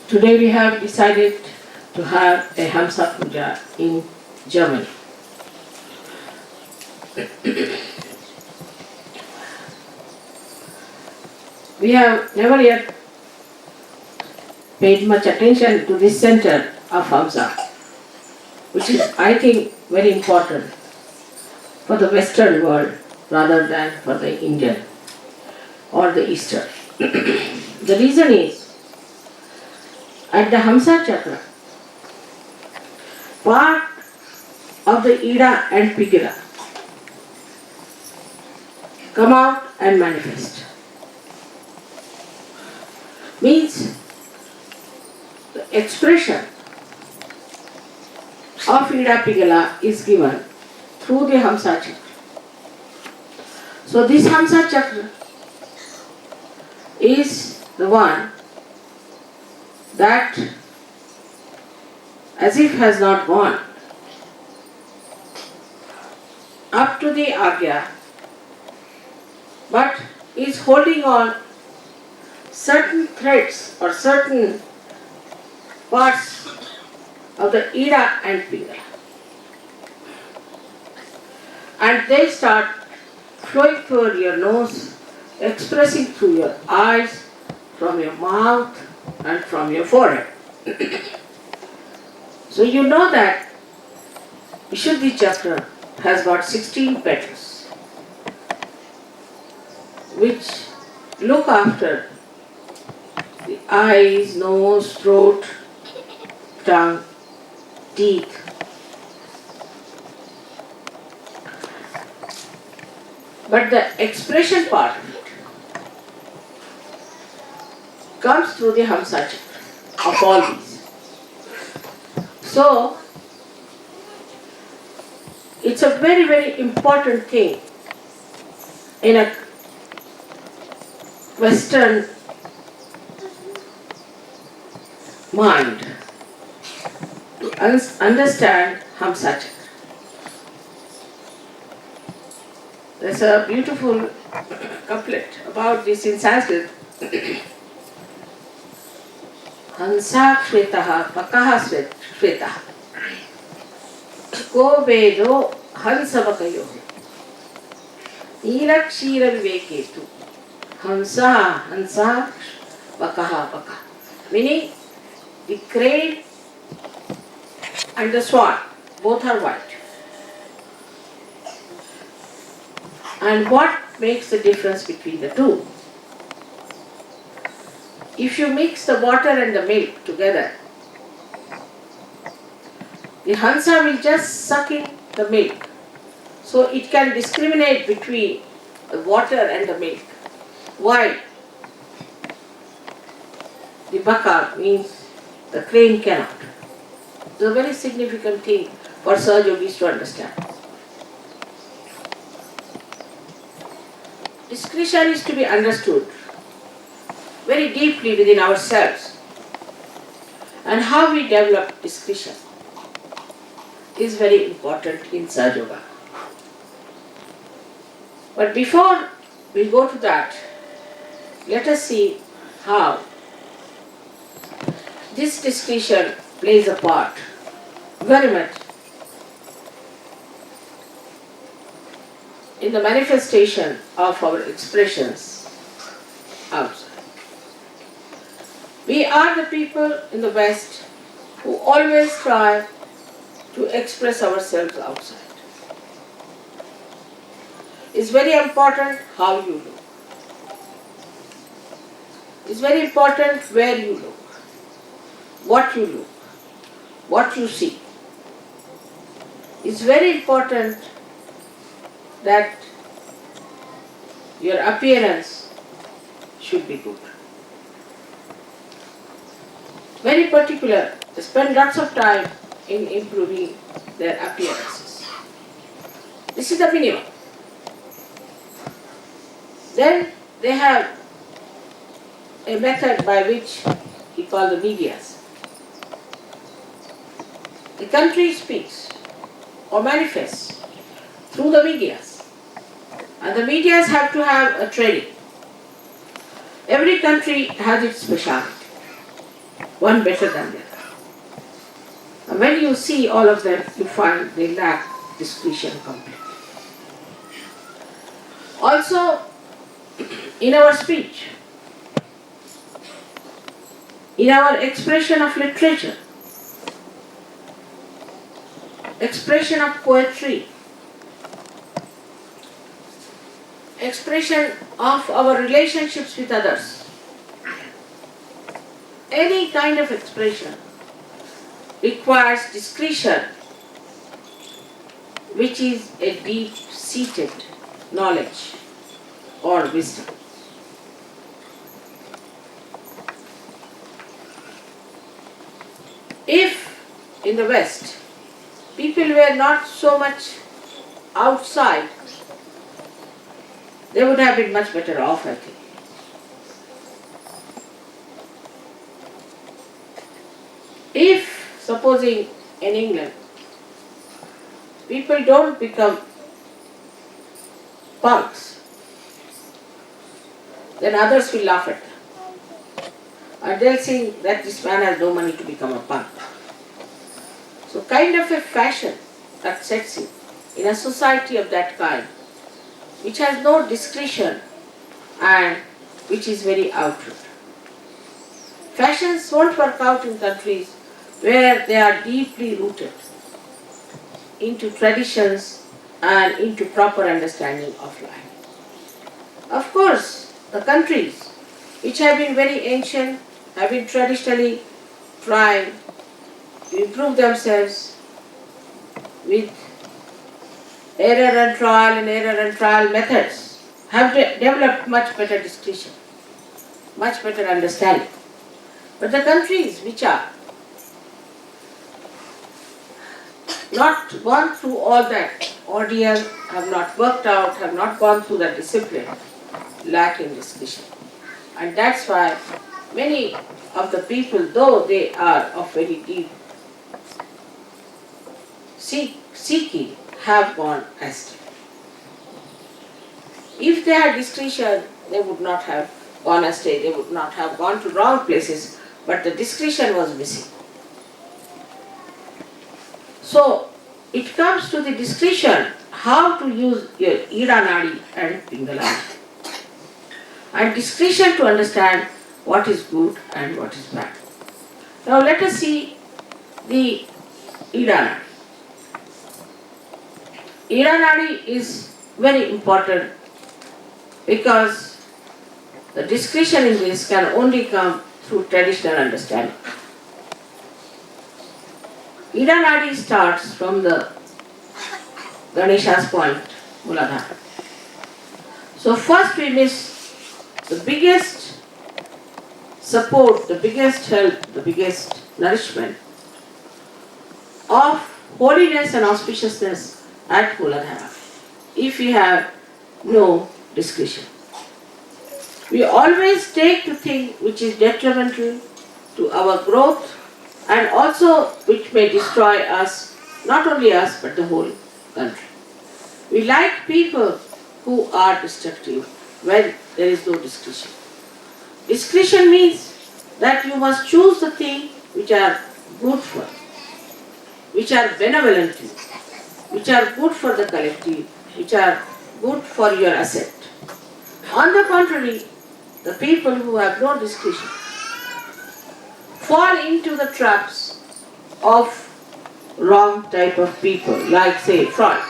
Today we have decided to have a Hamsa Puja in Germany. We have never yet paid much attention to this center of Hamsa, which is, I think, very important for the Western world rather than for the Indian or the Eastern. The reason is, at the Hamsa Chakra, part of the Ida and Pigila come out and manifest. Means the expression of Ida Pigala is given through the Hamsa Chakra. So this Hamsa Chakra is the one that as if has not gone up to the Agya, but is holding on certain threads or certain parts of the Ida and Pigala. And they start flowing through your nose, expressing through your eyes, from your mouth and from your forehead. So you know that Vishuddhi Chakra has got 16 petals which look after the eyes, nose, throat, tongue, teeth. But the expression part of it comes through the Hamsa Chakra of all these. So, it's a very, very important thing in a Western mind to understand Hamsa Chakra. There's a beautiful couplet about this in Sanskrit. Hansa Shvetaha Pakaha Shvetaha Ko Vedo Hansa Vakayo Nirakshira Viveketu Hamsa Hansa Vakaha Vaka. Meaning the crane and the swan, both are white. And what makes the difference between the two? If you mix the water and the milk together, the Hansa will just suck in the milk. So it can discriminate between the water and the milk. While the Baka means the crane cannot. It's a very significant thing for Sahaja Yogis to understand. Discretion is to be understood very deeply within ourselves, and how we develop discretion is very important in Sahaja Yoga. But before we go to that, let us see how this discretion plays a part very much in the manifestation of our expressions outside. We are the people in the West who always try to express ourselves outside. It's very important how you look. It's very important where you look, what you look, what you see. It's very important that your appearance should be good. Very particular, they spend lots of time in improving their appearances. This is the minimum. Then they have a method by which he called the medias. The country speaks or manifests through the medias. And the medias have to have a training. Every country has its speciality. one better than the other. And when you see all of them, you find they lack discretion completely. Also, in our speech, in our expression of literature, expression of poetry, expression of our relationships with others, any kind of expression requires discretion, which is a deep-seated knowledge or wisdom. If in the West people were not so much outside, they would have been much better off, I think. If, supposing in England, people don't become punks, then others will laugh at them. And they'll think that this man has no money to become a punk. So kind of a fashion that sets in a society of that kind, which has no discretion and which is very outward. Fashions won't work out in countries where they are deeply rooted into traditions and into proper understanding of life. Of course, the countries which have been very ancient, have been traditionally trying to improve themselves with error and trial methods, have developed much better discretion, much better understanding. But the countries which are not gone through all that ordeal, have not worked out, have not gone through that discipline, lack in discretion. And that's why many of the people, though they are of very deep seeking, have gone astray. If they had discretion, they would not have gone astray, they would not have gone to wrong places, but the discretion was missing. So, it comes to the discretion how to use your Ida Nadi and Pingala. And discretion to understand what is good and what is bad. Now let us see the Ida Nadi. Ida Nadi is very important because the discretion in this can only come through traditional understanding. Ida Nadi starts from the Ganesha's point, Muladhara. So first we miss the biggest support, the biggest help, the biggest nourishment of holiness and auspiciousness at Muladhara, if we have no discretion. We always take the thing which is detrimental to our growth and also which may destroy us, not only us but the whole country. We like people who are destructive when there is no discretion. Discretion means that you must choose the things which are good for you, which are benevolent to you, which are good for the collective, which are good for your asset. On the contrary, the people who have no discretion fall into the traps of wrong type of people, like say Freud.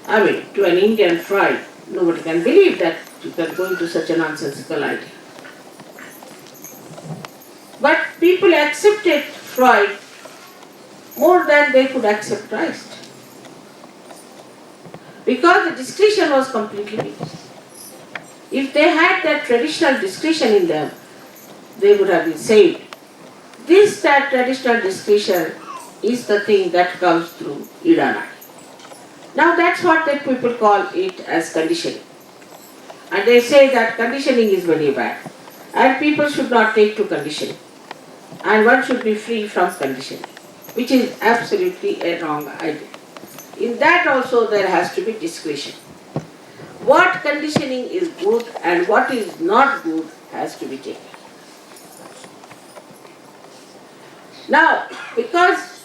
I mean, to an Indian Freud, nobody can believe that you can go into such a nonsensical idea. But people accepted Freud more than they could accept Christ. Because the discretion was completely missed. If they had that traditional discretion in them, they would have been saved. That traditional discretion is the thing that comes through Ida Nadi. Now that's what that people call it as conditioning. And they say that conditioning is very bad. And people should not take to conditioning. And one should be free from conditioning, which is absolutely a wrong idea. In that also there has to be discretion. What conditioning is good and what is not good has to be taken. Now, because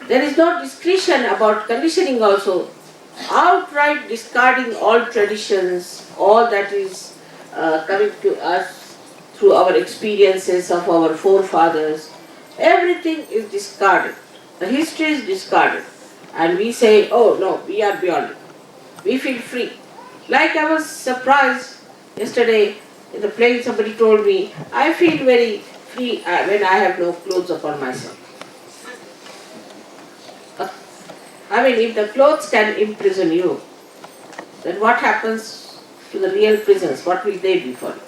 there is no discretion about conditioning also, outright discarding all traditions, all that is coming to us through our experiences of our forefathers, everything is discarded. The history is discarded. And we say, oh no, we are beyond it. We feel free. Like I was surprised yesterday in the plane, somebody told me, I feel very free when I have no clothes upon myself. I mean, if the clothes can imprison you, then what happens to the real prisons? What will they be for you?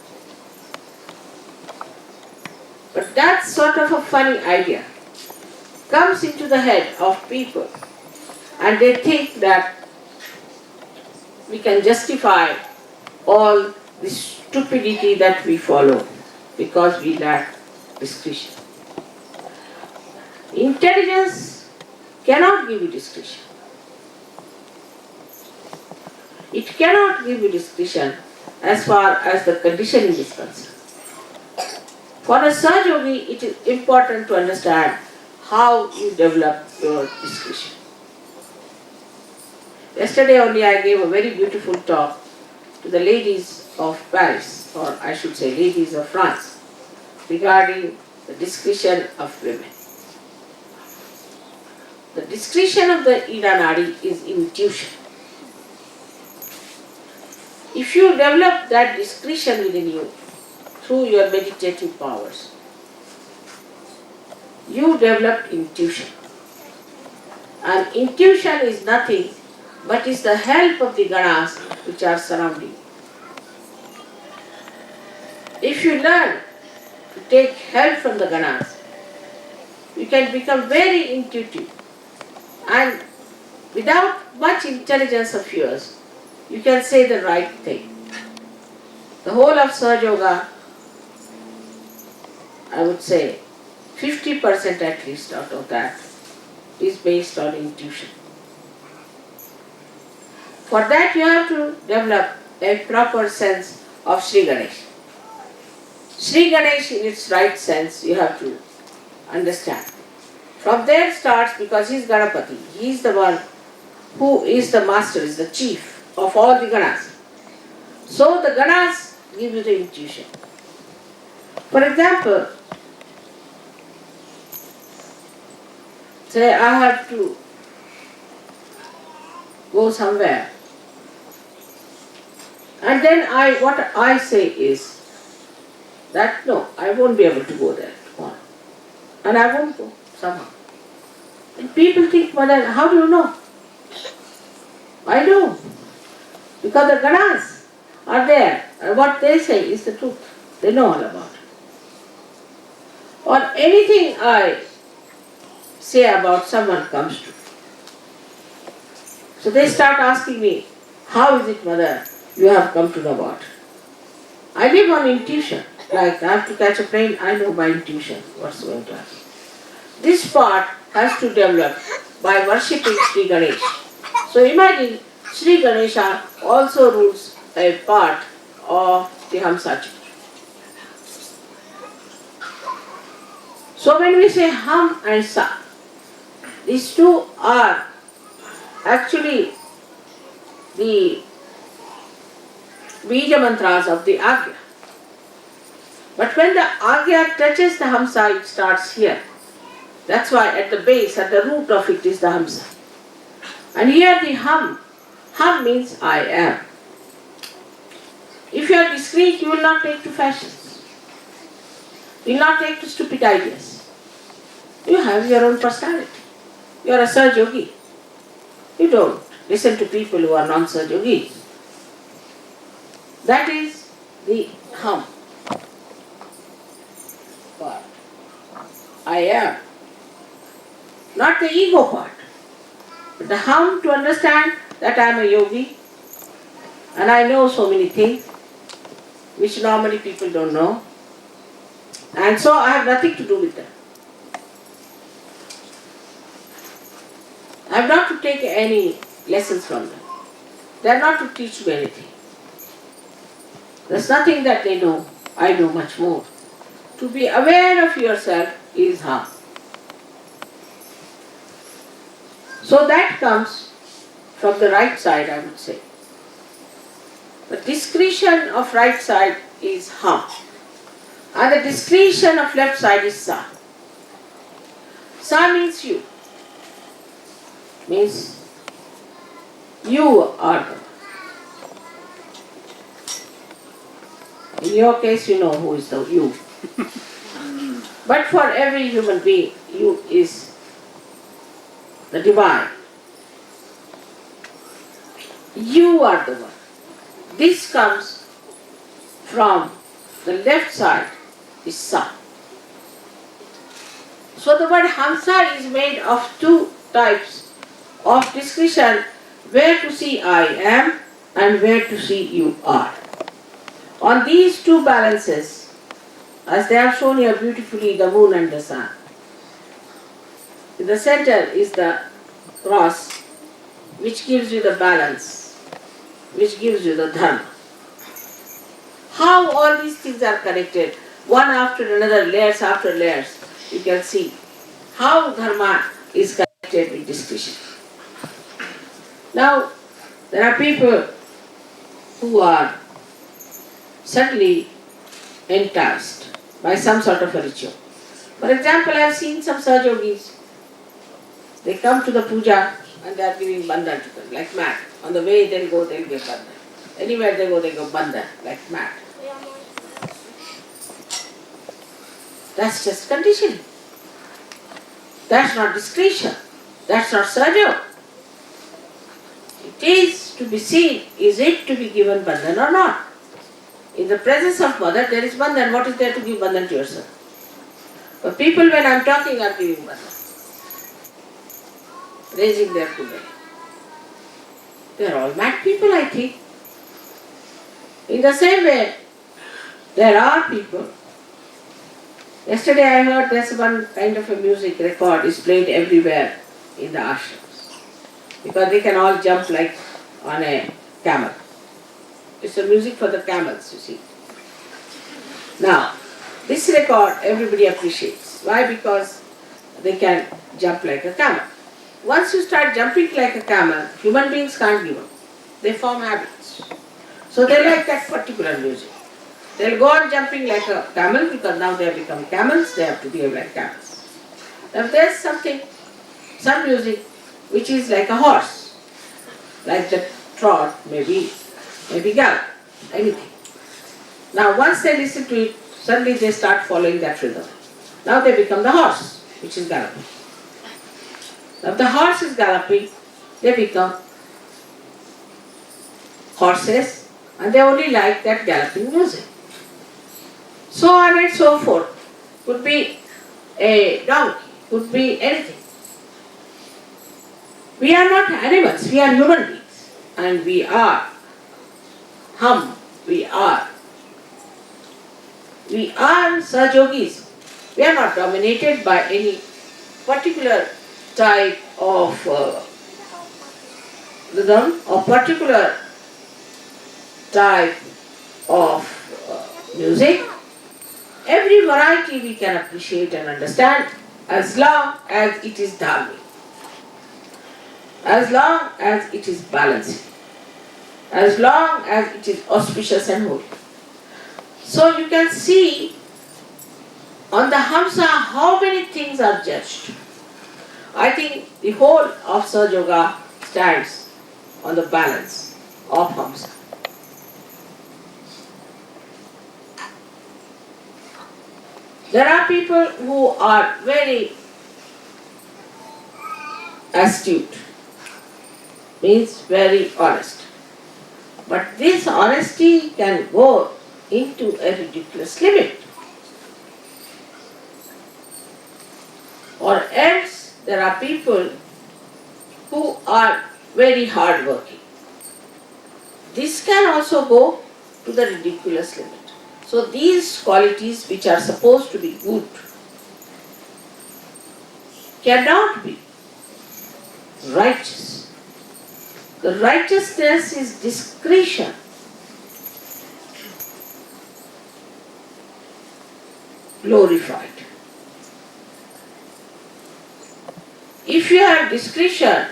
But that sort of a funny idea comes into the head of people, and they think that we can justify all the stupidity that we follow because we lack discretion. Intelligence cannot give you discretion. It cannot give you discretion as far as the conditioning is concerned. For a Sahaja Yogi, it is important to understand how you develop your discretion. Yesterday only I gave a very beautiful talk to the ladies of Paris, or I should say ladies of France, regarding the discretion of women. The discretion of the Ida Nadi is intuition. If you develop that discretion within you through your meditative powers, you develop intuition. And intuition is nothing but is the help of the ganas which are surrounding you. If you learn to take help from the ganas, you can become very intuitive, and without much intelligence of yours, you can say the right thing. The whole of Sahaja Yoga, I would say 50% at least out of that is based on intuition. For that you have to develop a proper sense of Sri Ganesh. Sri Ganesh in its right sense you have to understand. From there starts, because he is Ganapati, he is the one who is the master, is the chief of all the ganas. So the ganas give you the intuition. For example, say I have to go somewhere, and then what I say is that no, I won't be able to go there tomorrow, and I won't go somehow. And people think, Mother, how do you know? I know, because the ganas are there, and what they say is the truth. They know all about it. Or anything I say about someone comes true. So they start asking me, how is it, Mother, you have come to know about it? I live on intuition. Like I have to catch a plane, I know by intuition what's going to happen. This part has to develop by worshipping Sri Ganesh. So imagine Sri Ganesha also rules a part of the Hamsa Chakra. So when we say Ham and Sa, these two are actually the Bija mantras of the Agya. But when the Agya touches the Hamsa, it starts here. That's why at the base, at the root of it is the Hamsa. And here the Hum. Hum means I am. If you are discreet, you will not take to fashions. You will not take to stupid ideas. You have your own personality. You are a Sahaja Yogi. You don't listen to people who are non-Sahaja Yogis. That is the Hum part. I am. Not the ego part. But the Hum to understand that I am a yogi and I know so many things which normally people don't know, and so I have nothing to do with them. I have not to take any lessons from them. They are not to teach me anything. There is nothing that they know. I know much more. To be aware of yourself is Hum. So that comes from the right side, I would say. The discretion of right side is Ham, and the discretion of left side is Sa. Sa means you, means you are the. In your case, you know who is the you. But for every human being, you is the divine. You are the one. This comes from the left side, is Sa. So the word Hamsa is made of two types of discretion, where to see I am and where to see you are. On these two balances, as they have shown here beautifully, the moon and the sun. In the center is the cross, which gives you the balance, which gives you the dharma. How all these things are connected, one after another, layers after layers, you can see how dharma is connected with discretion. Now, there are people who are suddenly enticed by some sort of a ritual. For example, I have seen some Sahajogis. They come to the puja and they are giving bandhan to them, like mad. On the way they'll go, they'll give bandhan. Anywhere they go bandhan, like mad. That's just conditioning. That's not discretion. That's not Sahajog. It is to be seen, is it to be given bandhan or not? In the presence of mother, there is bandhan. What is there to give bandhan to yourself? But people, when I am talking, are giving bandhan, raising their kudai. They are all mad people, I think. In the same way, there are people. Yesterday I heard there's one kind of a music record is played everywhere in the ashrams, because they can all jump like on a camel. It's a music for the camels, you see. Now, this record everybody appreciates. Why? Because they can jump like a camel. Once you start jumping like a camel, human beings can't give up. They form habits. So they like that particular music. They'll go on jumping like a camel because now they have become camels, they have to behave like camels. Now there's some music which is like a horse, like the trot, maybe gallop, anything. Now once they listen to it, suddenly they start following that rhythm. Now they become the horse, which is galloping. Now if the horse is galloping, they become horses, and they only like that galloping music. So on and so forth. Could be a donkey, could be anything. We are not animals, we are human beings. And we are we are Sahajogis. We are not dominated by any particular type of rhythm or particular type of music. Every variety we can appreciate and understand as long as it is dharmic, as long as it is balancing, as long as it is auspicious and holy. So you can see on the Hamsa how many things are judged. I think the whole of Sahaja Yoga stands on the balance of Hamsa. There are people who are very astute, means very honest. But this honesty can go into a ridiculous limit. Or else there are people who are very hardworking. This can also go to the ridiculous limit. So these qualities which are supposed to be good cannot be righteous. The righteousness is discretion. Glorified. If you have discretion,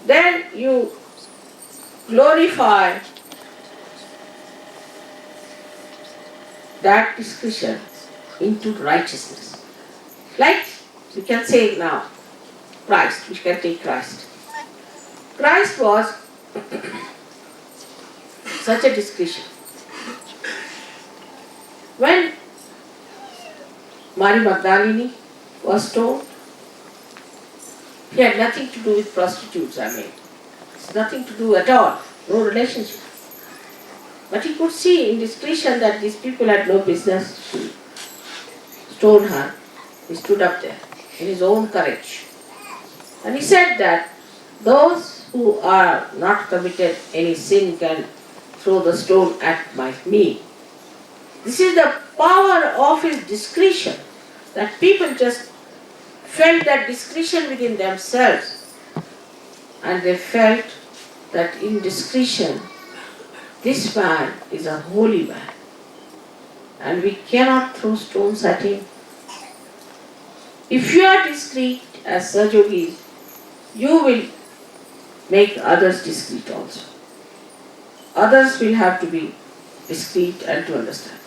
then you glorify that discretion into righteousness. Like we can say now, Christ, we can take Christ. Christ was such a discretion. When Mary Magdalene was stoned, he had nothing to do with prostitutes, It's nothing to do at all, no relationship. But he could see in discretion that these people had no business to stone her. He stood up there in his own courage. And he said that those who are not committed any sin can throw the stone at me. This is the power of his discretion, that people just felt that discretion within themselves, and they felt that in discretion, this man is a holy man, and we cannot throw stones at him. If you are discreet as Sahaja, you will make others discreet also. Others will have to be discreet and to understand.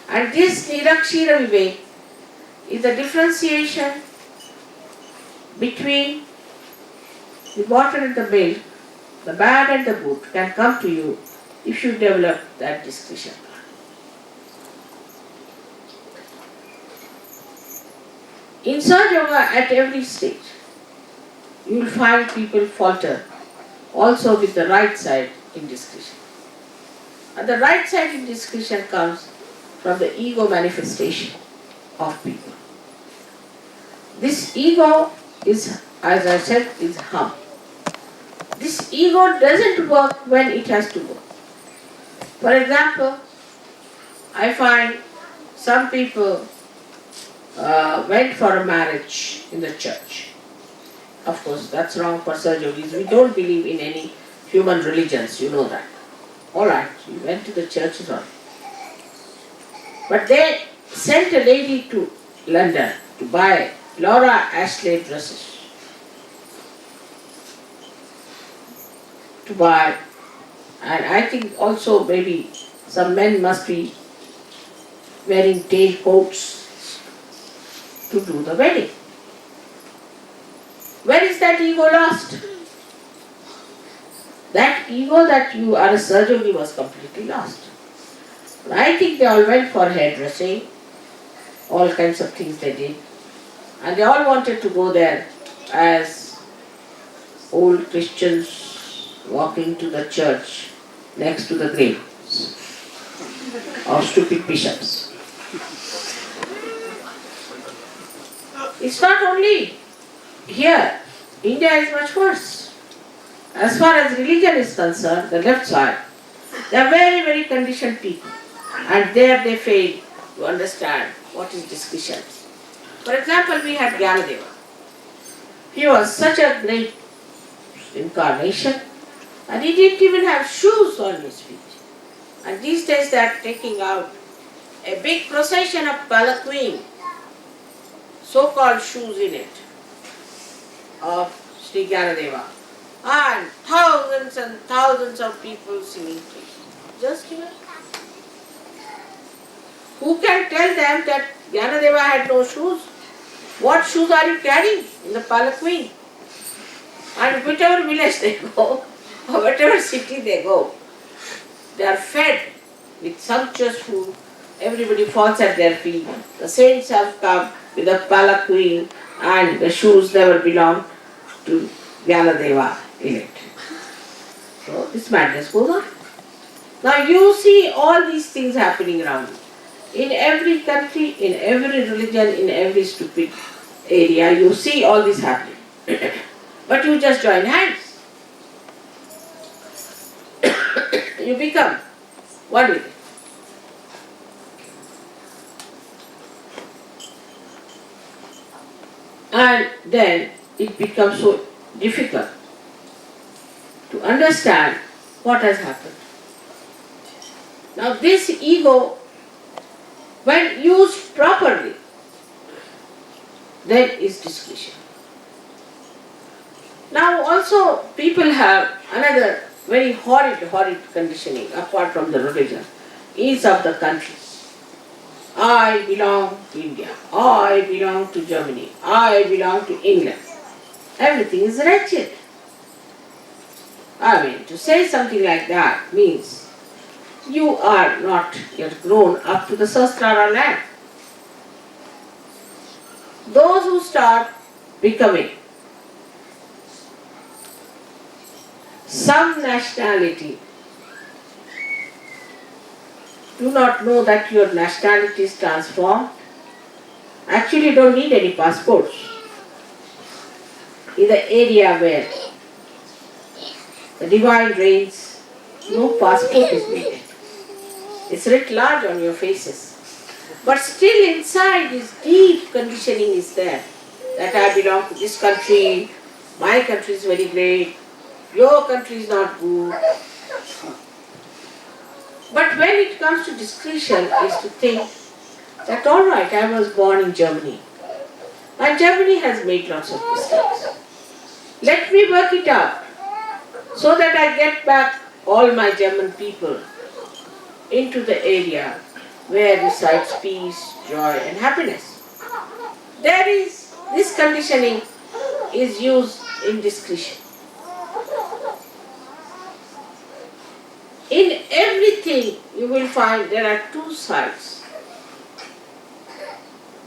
And this Nirakshira Vivek is the differentiation between the water and the milk, the bad and the good can come to you if you develop that discretion. In Sahaja Yoga, at every stage, you will find people falter also with the right side in discretion. And the right side in discretion comes from the ego manifestation of people. This ego is, as I said, is hum. This ego doesn't work when it has to work. For example, I find some people went for a marriage in the church. Of course, that's wrong for surgeries. We don't believe in any human religions, you know that. Alright, you went to the church is all. But they sent a lady to London to buy Laura Ashley dresses. To buy, and I think also maybe some men must be wearing tail coats to do the wedding. Where is that ego lost? That ego that you are a surgeon was completely lost. I think they all went for hairdressing, all kinds of things they did, and they all wanted to go there as old Christians walking to the church next to the graves of stupid bishops. It's not only here. India is much worse. As far as religion is concerned, the left side, they are very, very conditioned people. And there they fail to understand what is discretion. For example, we had Gyanadeva. He was such a great incarnation, and he didn't even have shoes on his feet. And these days they are taking out a big procession of palanquin, so-called shoes in it, of Sri Gyanadeva. And thousands of people singing praise. Just here. Who can tell them that Gyanadeva had no shoes? What shoes are you carrying in the palanquin? And whichever village they go, or whatever city they go, they are fed with sumptuous food. Everybody falls at their feet. The saints have come with a palanquin, and the shoes never belong to Gyanadeva in it. So this madness goes on. Now you see all these things happening around you. In every country, in every religion, in every stupid area, you see all this happening. But you just join hands. You become one with it. And then it becomes so difficult to understand what has happened. Now this ego, when used properly, then is discretion. Now also people have another very horrid conditioning apart from the religion, is of the country. I belong to India, I belong to Germany, I belong to England. Everything is wretched. I mean, to say something like that means you are not yet grown up to the Sahasrara land. Those who start becoming some nationality do not know that your nationality is transformed. Actually, don't need any passports. In the area where the divine reigns, no passport is needed. It's writ large on your faces. But still inside this deep conditioning is there, that I belong to this country, my country is very great, your country is not good. But when it comes to discretion is to think that all right, I was born in Germany and Germany has made lots of mistakes. Let me work it out so that I get back all my German people into the area where resides peace, joy and happiness. There is, this conditioning is used in discretion. In everything you will find there are two sides.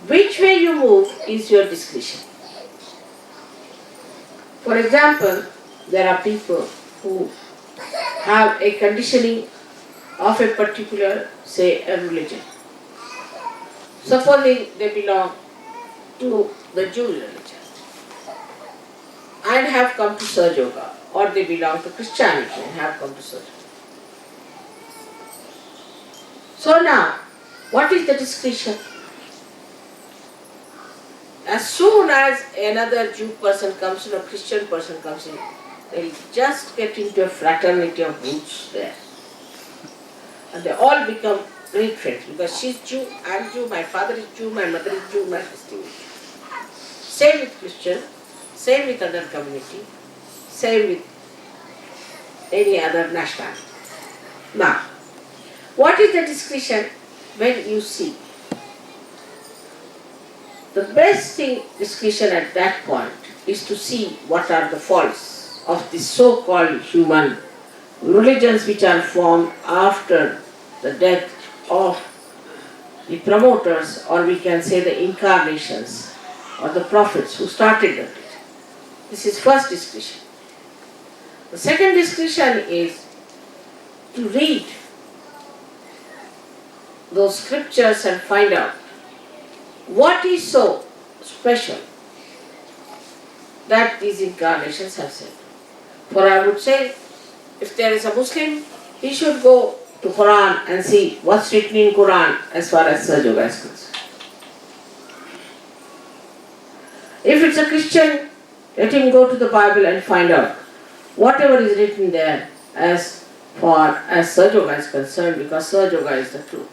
Which way you move is your discretion. For example, there are people who have a conditioning of a particular, say, a religion. Supposing they belong to the Jewish religion and have come to Sahaja Yoga, or they belong to Christianity and have come to Sahaja Yoga. So now, what is the discretion? As soon as another Jew person comes in, or Christian person comes in, they'll just get into a fraternity of roots there. And they all become great friends, because she's Jew, I'm Jew, my father is Jew, my mother is Jew, my sister is Jew. Same with Christian, same with other community, same with any other nationality. Now, what is the discretion when you see? The best thing, discretion at that point, is to see what are the faults of the so-called human religions which are formed after the death of the promoters, or we can say the incarnations or the prophets who started it. This is first discretion. The second discretion is to read those scriptures and find out what is so special that these incarnations have said. For I would say, if there is a Muslim, he should go to Quran and see what's written in Quran as far as Sahaja Yoga is concerned. If it's a Christian, let him go to the Bible and find out whatever is written there as far as Sahaja Yoga is concerned, because Sahaja Yoga is the truth.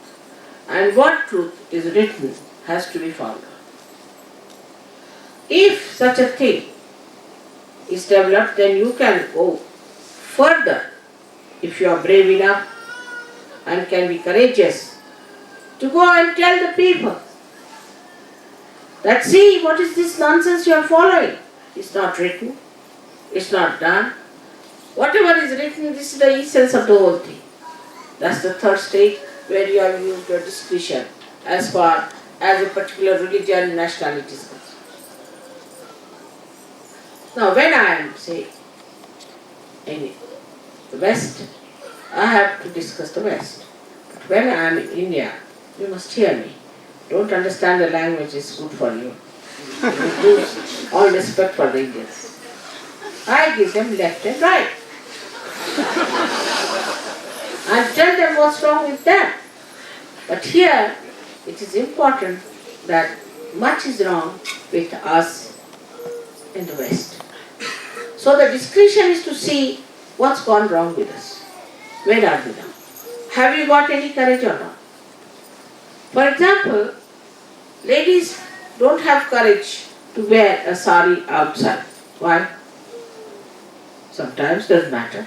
And what truth is written has to be found. If such a thing is developed, then you can go further if you are brave enough and can be courageous to go and tell the people that, see, what is this nonsense you are following? It's not written, it's not done. Whatever is written, this is the essence of the whole thing. That's the third stage, where you have used your discretion as far as a particular religion and nationality is concerned. Now, when I am, say, in the West, I have to discuss the West. But when I am in India, you must hear me. Don't understand the language is good for you. You lose all respect for the Indians. I give them left and right. And tell them what's wrong with them. But here, it is important that much is wrong with us in the West. So the discretion is to see what's gone wrong with us. Where are we now? Have you got any courage or not? For example, ladies don't have courage to wear a sari outside. Why? Sometimes doesn't matter.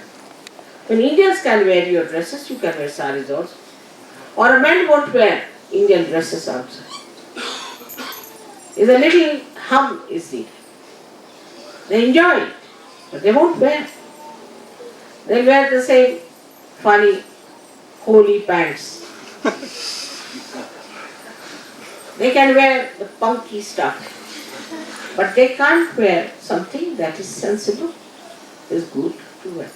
When Indians can wear your dresses, you can wear saris also. Or a man won't wear Indian dresses outside. Is a little hum is needed. They enjoy it, but they won't wear. They wear the same funny, holy pants. They can wear the punky stuff, but they can't wear something that is sensible, is good to wear.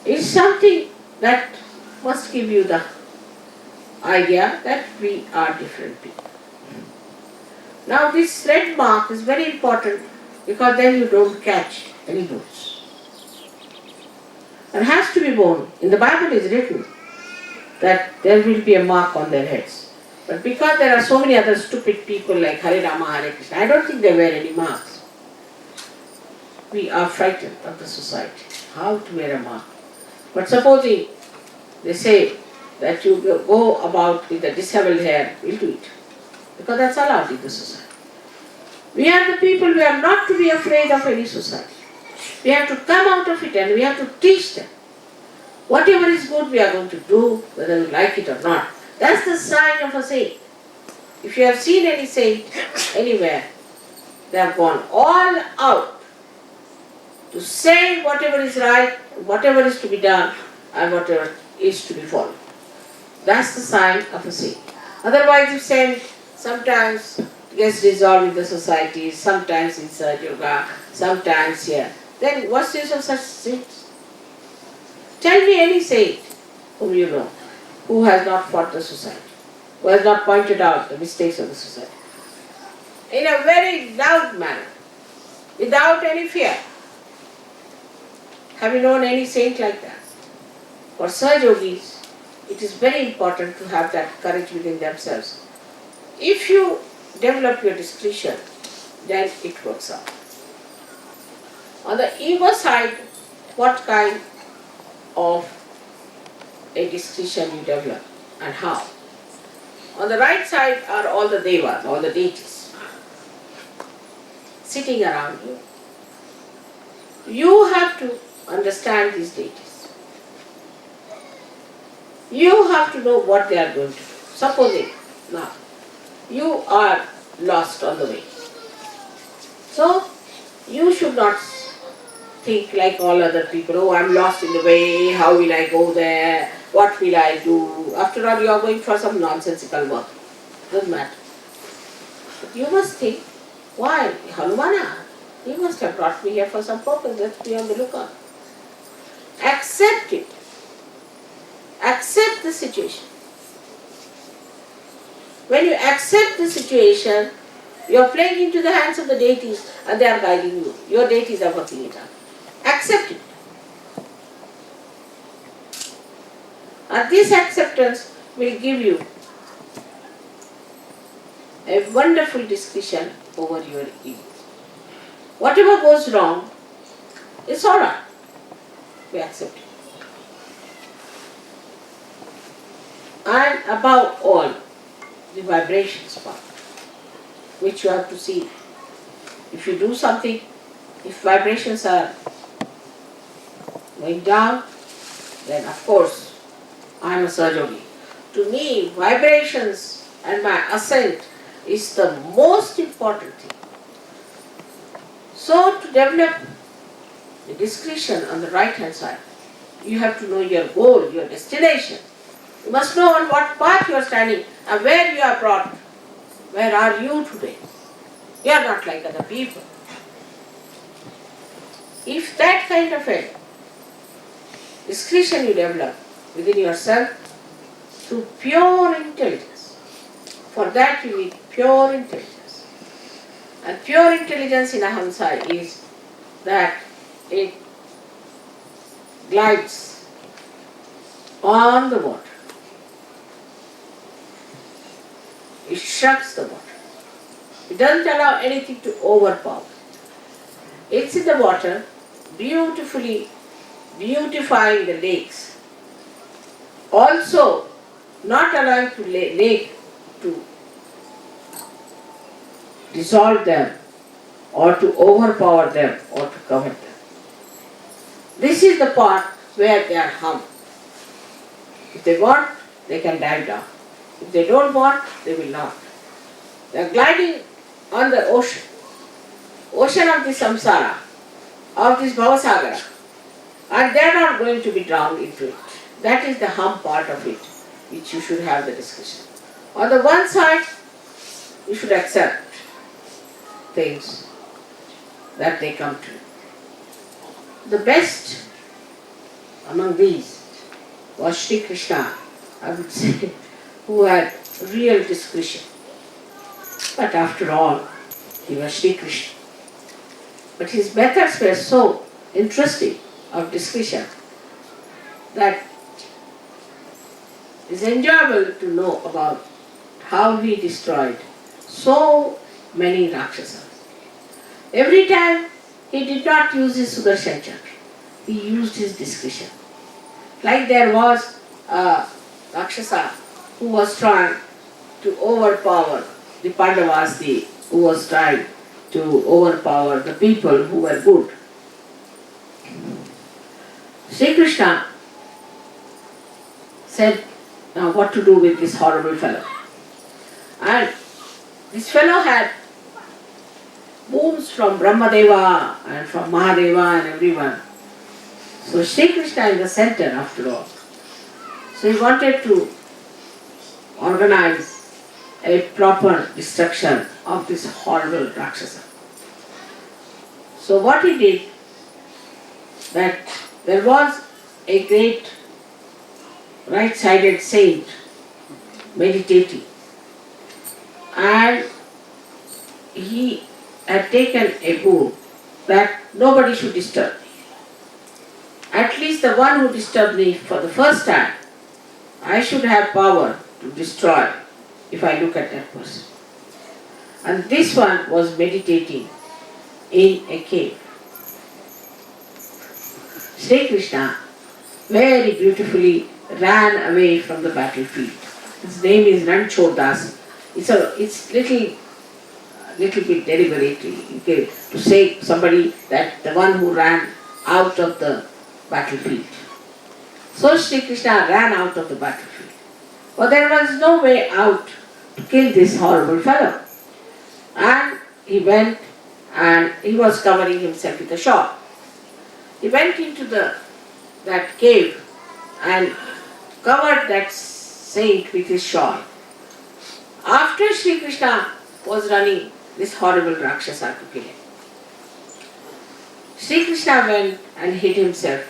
It's something that must give you the idea that we are different people. Now this red mark is very important because then you don't catch any bullets. It has to be born. In the Bible it is written that there will be a mark on their heads. But because there are so many other stupid people like Hare Rama, Hare Krishna, I don't think they wear any marks. We are frightened of the society. How to wear a mark? But supposing they say that you go about with the disheveled hair, we'll do it. Because that's allowed in the society. We are the people, we are not to be afraid of any society. We have to come out of it and we have to teach them. Whatever is good we are going to do, whether we like it or not. That's the sign of a saint. If you have seen any saint anywhere, they have gone all out to say whatever is right, whatever is to be done, and whatever is to be followed. That's the sign of a saint. Otherwise, if saint sometimes gets dissolved in the society, sometimes inside yoga, sometimes here, then what's the use of such saints? Tell me any saint whom you know who has not fought the society, who has not pointed out the mistakes of the society. In a very loud manner, without any fear. Have you known any saint like that? For Saj Yogis, it is very important to have that courage within themselves. If you develop your discretion, then it works out. On the ego side, what kind of a discretion you develop and how? On the right side are all the devas, all the deities sitting around you. You have to understand these deities. You have to know what they are going to do. Supposing now you are lost on the way. So you should not think like all other people, oh, I'm lost in the way, how will I go there, what will I do? After all, you are going for some nonsensical work. Doesn't matter. But you must think, why? Hanumana, he must have brought me here for some purpose. Let's be on the lookout. Accept it. Accept the situation. When you accept the situation, you are playing into the hands of the deities and they are guiding you. Your deities are working it out. Accept it. And this acceptance will give you a wonderful discretion over your ego. Whatever goes wrong, it's alright. We accept it. And above all, the vibrations part, which you have to see. If you do something, if vibrations are going down, then of course I am a Sahaja. To me, vibrations and my ascent is the most important thing. So to develop the discretion on the right hand side, you have to know your goal, your destination. You must know on what path you are standing and where you are brought. Where are you today? You are not like other people. If that kind of a discretion you develop within yourself through pure intelligence, for that you need pure intelligence. And pure intelligence in a Hamsa is that it glides on the water. It shrugs the water. It doesn't allow anything to overpower. It's in the water, beautifully beautifying the lakes. Also, not allowing the lake to dissolve them or to overpower them or to covet them. This is the part where they are hum. If they want, they can dive down. If they don't want, they will not. They are gliding on the ocean of the samsara, of this bhavasagara, and they are not going to be drowned into it. That is the hum part of it, which you should have the discussion. On the one side, you should accept things that they come to. The best among these was Sri Krishna, I would say, who had real discretion. But after all, he was Sri Krishna. But his methods were so interesting of discretion that it's enjoyable to know about how he destroyed so many Rakshasas. Every time he did not use his Sudarshan Chakra, he used his discretion. Like there was a Rakshasa who was trying to overpower the Pandavas, who was trying to overpower the people who were good. Sri Krishna said, now what to do with this horrible fellow? And this fellow had wounds from Brahmadeva and from Mahadeva and everyone. So Sri Krishna is the center after all. So he wanted to organize a proper destruction of this horrible Rakshasa. So what he did, that there was a great right-sided saint meditating, and he had taken a vow that nobody should disturb me. At least the one who disturbed me for the first time, I should have power to destroy if I look at that person. And this one was meditating in a cave. Sri Krishna very beautifully ran away from the battlefield. His name is Ranchodas. It's little bit deliberately to say somebody that the one who ran out of the battlefield. So Sri Krishna ran out of the battlefield. But there was no way out to kill this horrible fellow. And he went and he was covering himself with a shawl. He went into that cave and covered that saint with his shawl. After Sri Krishna was running this horrible Rakshasa to kill him, Sri Krishna went and hid himself.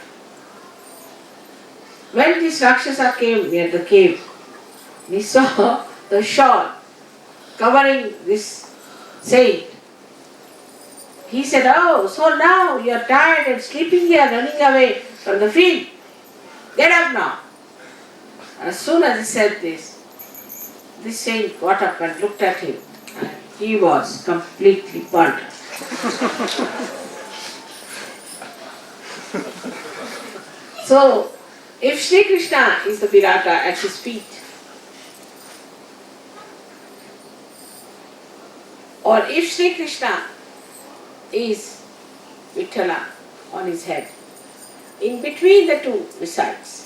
When this Rakshasa came near the cave, he saw the shawl covering this saint. He said, "Oh, so now you are tired and sleeping here, running away from the field. Get up now." As soon as he said this saint got up and looked at him, and he was completely burnt. So, if Sri Krishna is the Virata at his feet, or if Sri Krishna is Vitthala on his head, in between the two resides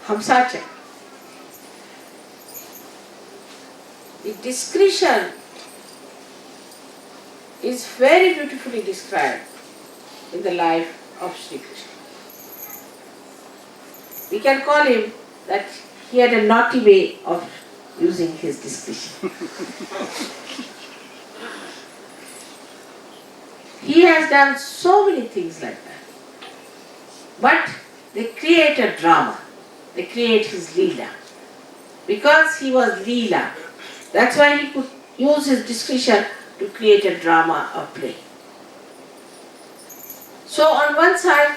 Hamsa Chakra. The discretion is very beautifully described in the life of Sri Krishna. We can call him that he had a naughty way of using his discretion. He has done so many things like that. But they create a drama. They create his Leela. Because he was Leela, that's why he could use his discretion to create a drama or play. So on one side,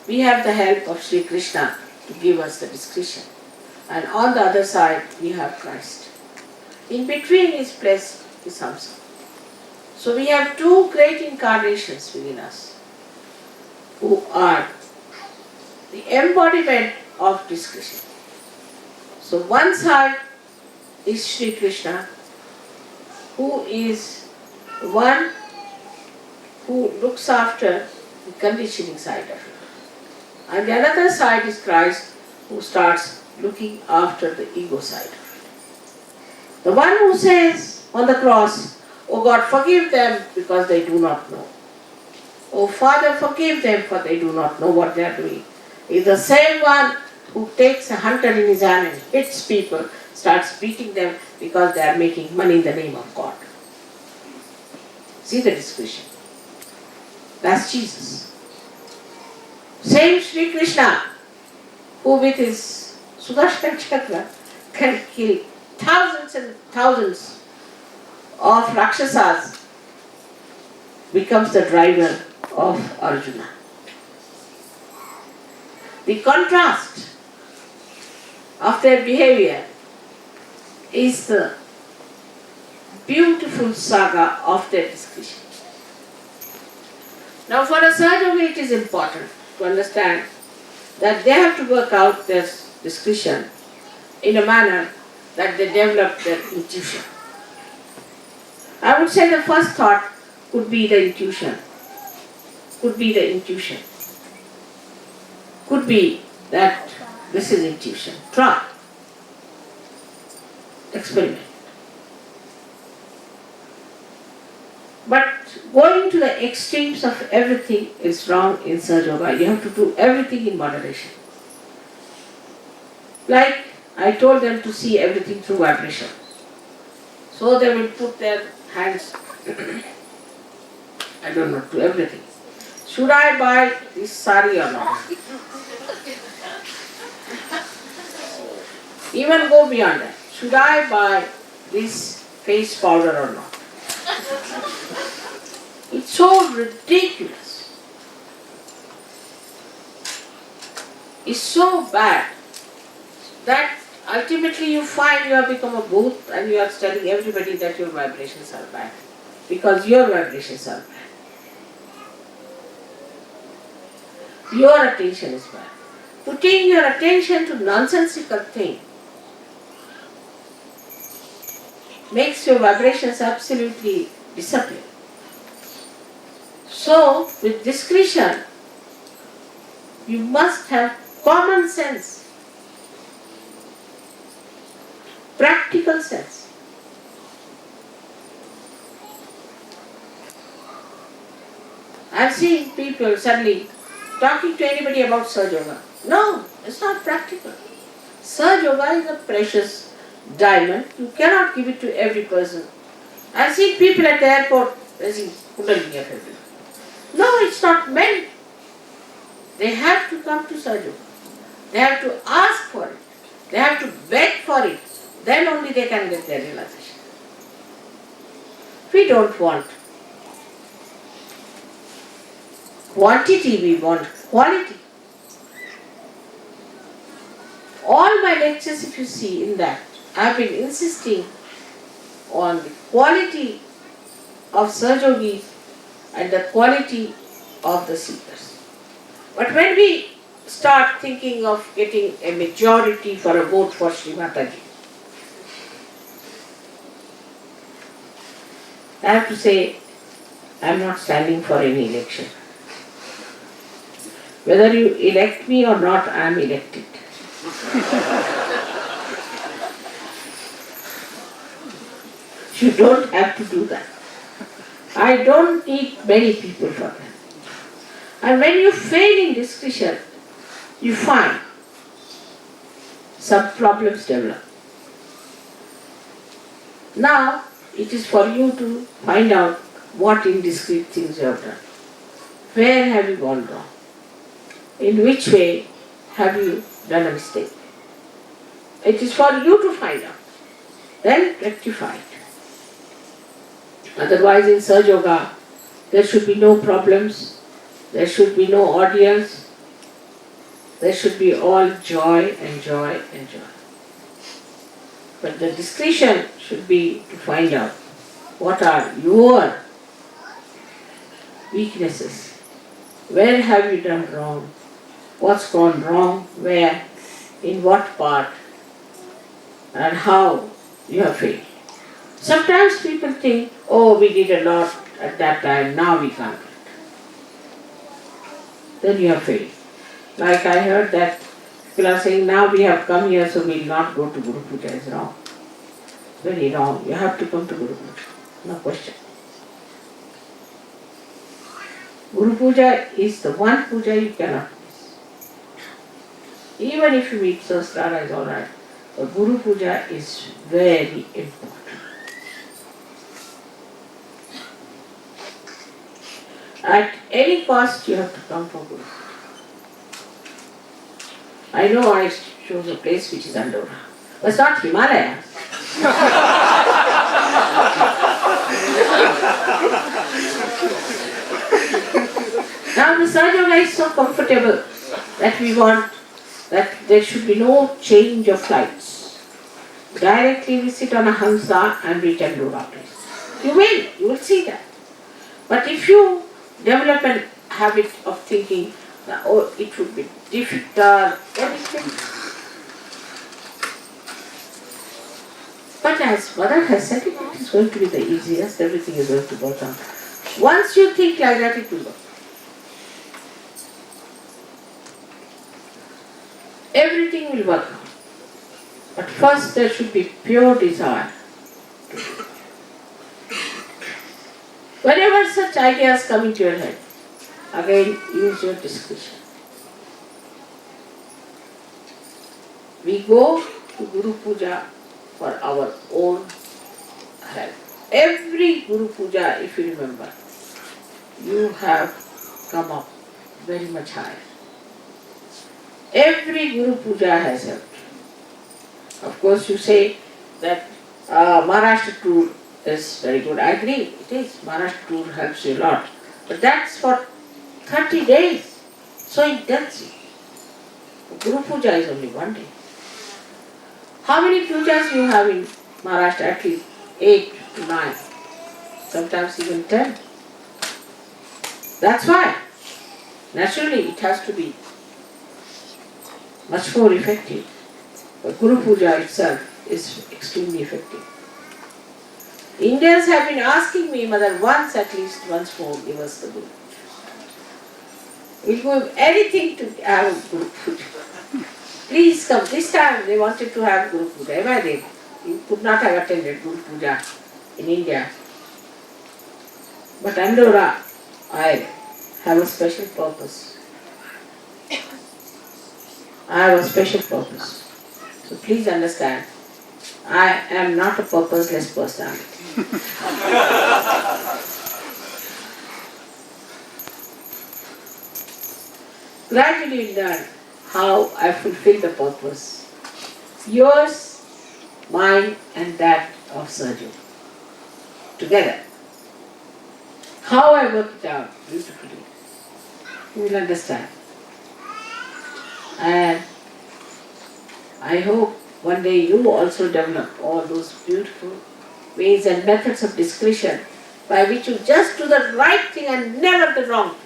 we have the help of Sri Krishna to give us the discretion. And on the other side, we have Christ. In between is placed is Hamsa. So we have two great incarnations within us, who are the embodiment of discretion. So one side is Sri Krishna, who is one who looks after the conditioning side of it. And the other side is Christ, who starts looking after the ego side of it. The one who says on the cross, "Oh God, forgive them because they do not know. Oh Father, forgive them for they do not know what they are doing," is the same one who takes a hunter in his hand and hits people, starts beating them because they are making money in the name of God. See the discussion. That's Jesus. Same Sri Krishna, who with his Sudarshan Chakra can kill thousands and thousands of Rakshasas, becomes the driver of Arjuna. The contrast of their behavior is the beautiful saga of their discussion. Now for a Sahaja it is important to understand that they have to work out their discussion in a manner that they develop their intuition. I would say the first thought could be the intuition. Could be that this is intuition. Try. Experiment. But going to the extremes of everything is wrong in Sahaja Yoga. You have to do everything in moderation. Like I told them to see everything through vibration. So they will put their hands, I don't know, to everything. Should I buy this sari or not? Even go beyond that. Should I buy this face powder or not? It's so ridiculous. It's so bad that ultimately you find you have become a booth and you are telling everybody that your vibrations are bad. Because your vibrations are bad. Your attention is bad. Putting your attention to nonsensical thing makes your vibrations absolutely disappear. So, with discretion, you must have common sense, practical sense. I've seen people suddenly talking to anybody about Sahaja Yoga. No, it's not practical. Sahaja Yoga is a precious diamond. You cannot give it to every person. I've seen people at the airport raising Kundalini of everything. No, it's not meant. They have to come to Sahaja Yoga. They have to ask for it. They have to beg for it. Then only they can get their realization. We don't want quantity, we want quality. All my lectures, if you see in that, I have been insisting on the quality of Sahajogis and the quality of the seekers. But when we start thinking of getting a majority for a vote for Sri Mataji, I have to say, I am not standing for any election. Whether you elect me or not, I am elected. You don't have to do that. I don't need many people for that. And when you fail in discussion, you find some problems develop. Now, it is for you to find out what indiscreet things you have done. Where have you gone wrong? In which way have you done a mistake? It is for you to find out. Then rectify it. Otherwise in Sahaja Yoga, there should be no problems, there should be no audience, there should be all joy and joy and joy. But the discretion should be to find out what are your weaknesses, where have you done wrong, what's gone wrong, where, in what part, and how you have failed. Sometimes people think, oh, we did a lot at that time, now we can't. then you have failed. Like I heard that people are saying, now we have come here so we will not go to Guru Puja. It's wrong. Very wrong. You have to come to Guru Puja. No question. Guru Puja is the one puja you cannot miss. Even if you meet Sahasrara is alright. But Guru Puja is very important. At any cost you have to come for Guru Puja. I know I chose a place which is Andorra. But it's not Himalaya. Now the Sahaja is so comfortable that we want that there should be no change of flights. Directly we sit on a Hamsa and reach Andorra place. You will see that. But if you develop a habit of thinking, oh, it would be difficult, anything. But as Mother has said, it is going to be the easiest, everything is going to work out. Once you think like that, it will work. Everything will work out. But first there should be pure desire. Whenever such ideas come into your head, again use your discretion. We go to Guru Puja for our own health. Every Guru Puja, if you remember, you have come up very much higher. Every Guru Puja has helped. Of course, you say that Maharashtra tour is very good. I agree, it is. Maharashtra tour helps you a lot. But that's for 30 days. So intensive. Guru Puja is only one day. How many pujas you have in Maharashtra? At least 8 to 9. Sometimes even 10. That's why. Naturally, it has to be much more effective. But Guru Puja itself is extremely effective. Indians have been asking me, Mother, at least once more, give us the Guru Puja. We'll give anything to have a Guru Puja. Please come. This time they wanted to have Guru Puja. Imagine, you could not have attended Guru Puja in India. But Andorra, I have a special purpose. I have a special purpose. So please understand, I am not a purposeless personality. Gradually you learn how I fulfill the purpose. Yours, mine and that of Sergio. Together. How I work it out beautifully. You will understand. And I hope one day you also develop all those beautiful ways and methods of discretion by which you just do the right thing and never the wrong thing.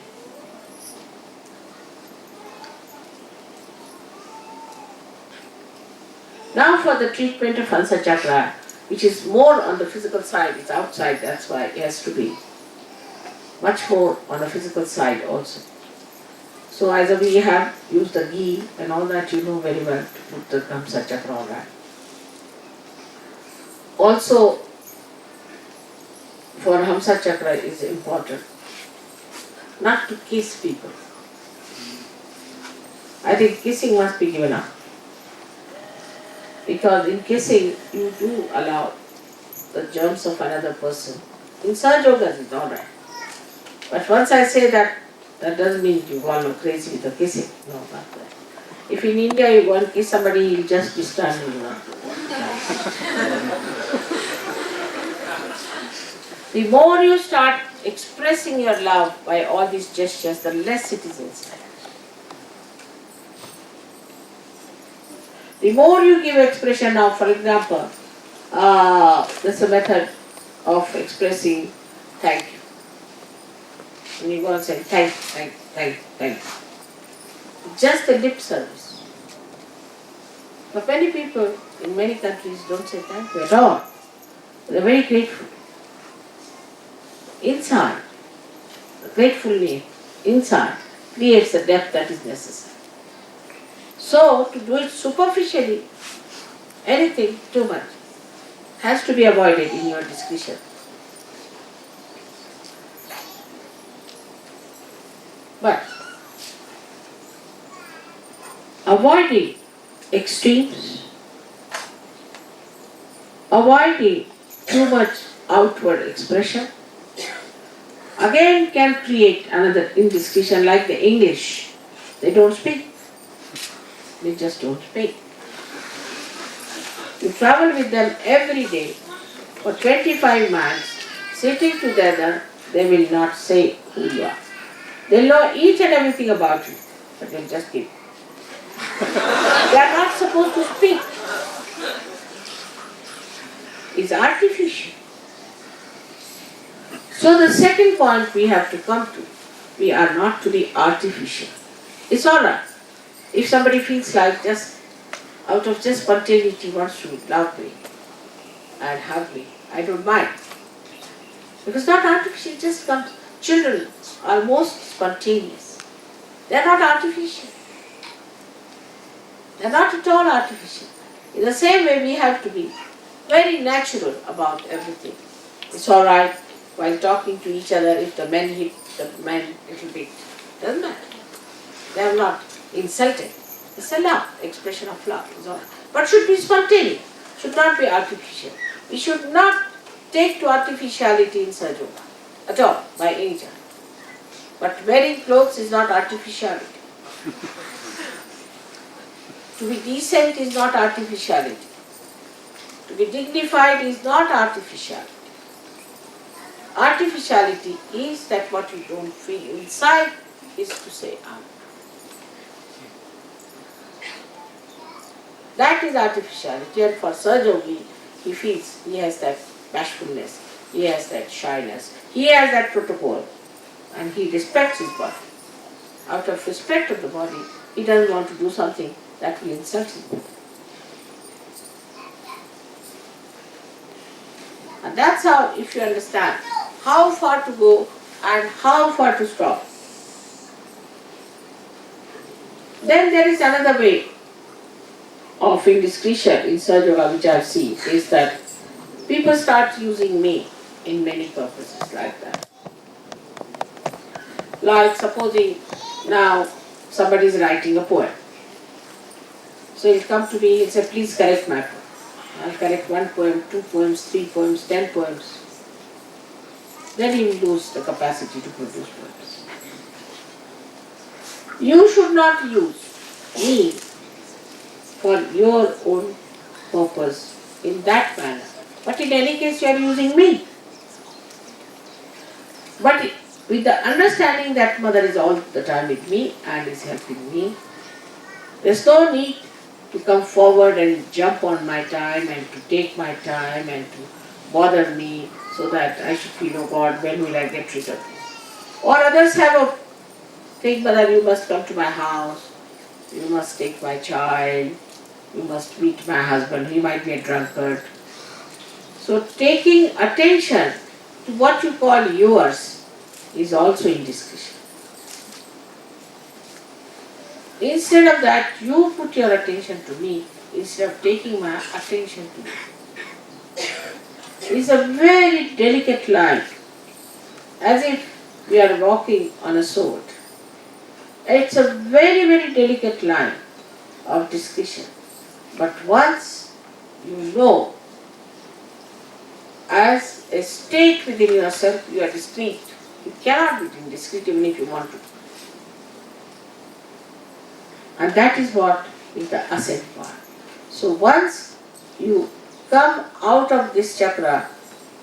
Now for the treatment of Hamsa Chakra, which is more on the physical side, it's outside, that's why it has to be much more on the physical side also. So as we have used the ghee and all that, you know very well to put the Hamsa Chakra on that. Also, for Hamsa Chakra is important not to kiss people. I think kissing must be given up. Because in kissing, you do allow the germs of another person. In Sahaja Yoga, it's alright. But once I say that, that doesn't mean you go all crazy with the kissing. No, not that. If in India you go and kiss somebody, he'll just be standing around. The more you start expressing your love by all these gestures, the less it is inside. The more you give expression now, for example, there's a method of expressing thank you. And you go and say thank you. Just a lip service. But many people in many countries don't say thank you at all. They're very grateful. Inside, gratefully inside, creates the depth that is necessary. So, to do it superficially, anything too much has to be avoided in your discussion. But avoiding extremes, avoiding too much outward expression, again can create another indiscretion. Like the English. They don't speak. They just don't speak. You travel with them every day for 25 miles, sitting together, they will not say who you are. They'll know each and everything about you, but they'll just keep. They are not supposed to speak. It's artificial. So the second point we have to come to, we are not to be artificial. It's alright. If somebody feels like just out of just spontaneity wants to love me and hug me, I don't mind. Because not artificial, it just comes. Children are most spontaneous. They are not artificial. They are not at all artificial. In the same way, we have to be very natural about everything. It's alright while talking to each other if the men hit the man a little bit. Doesn't matter. They are not insulted. It's a love, expression of love. Is all. But should be spontaneous, should not be artificial. We should not take to artificiality in Sajoga at all, by any chance. But wearing clothes is not artificiality. To be decent is not artificiality. To be dignified is not artificiality. Artificiality is that what you don't feel inside is to say out. That is artificiality, and for Sajogi, he feels he has that bashfulness, he has that shyness, he has that protocol, and he respects his body. Out of respect of the body, he doesn't want to do something that will insult his body. And that's how, if you understand how far to go and how far to stop. Then there is another way of indiscretion in Sajoga which I have seen, is that people start using me in many purposes like that. Like supposing now somebody is writing a poem. So he'll come to me and say, please correct my poem. I'll correct 1 poem, 2 poems, 3 poems, 10 poems. Then he will lose the capacity to produce poems. You should not use me for your own purpose in that manner. But in any case, you are using me. But with the understanding that Mother is all the time with me and is helping me, there's no need to come forward and jump on my time and to take my time and to bother me so that I should feel, oh God, when will I get rid of this? Or others have a thing, Mother, you must come to my house, you must take my child, you must meet my husband, he might be a drunkard. So taking attention to what you call yours is also indiscretion. Instead of that, you put your attention to me instead of taking my attention to you. It's a very delicate line, as if we are walking on a sword. It's a very, very delicate line of discretion. But once you know, as a state within yourself, you are discreet. You cannot be indiscreet even if you want to. And that is what is the ascent part. So once you come out of this chakra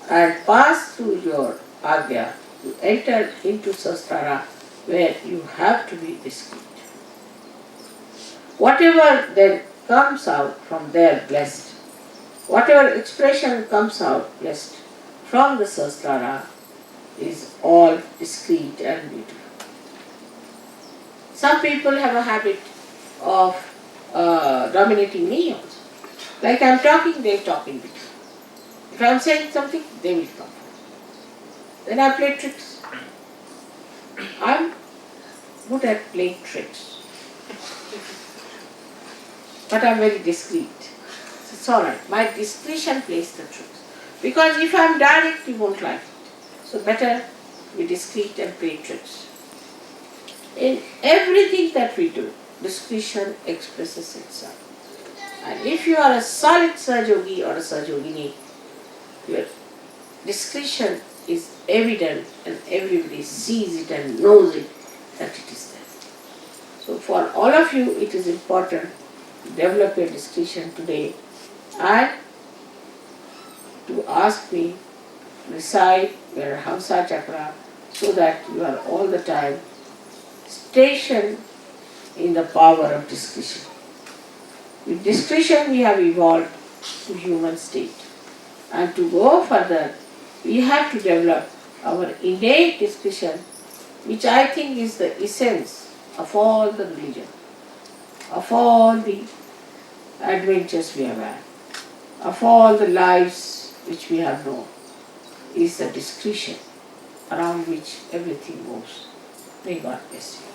and pass through your agya, you enter into sastara where you have to be discreet. Whatever then comes out from there blessed, whatever expression comes out blessed from the sastara is all discreet and beautiful. Some people have a habit of dominating me also. Like I am talking, they talk in between. If I am saying something, they will come. Then I play tricks. I am good at playing tricks. But I'm very discreet. It's alright. My discretion plays the tricks. Because if I'm direct, you won't like it. So better be discreet and play tricks. In everything that we do, discretion expresses itself. And if you are a solid Sahajogi or a Sahajogini, your discretion is evident and everybody sees it and knows it that it is there. So for all of you, it is important to develop your discretion today and to ask me to recite your Hamsa Chakra so that you are all the time stationed in the power of discretion. With discretion we have evolved to human state. And to go further, we have to develop our innate discretion, which I think is the essence of all the religion, of all the adventures we have had, of all the lives which we have known, is the discretion around which everything moves. May God bless you.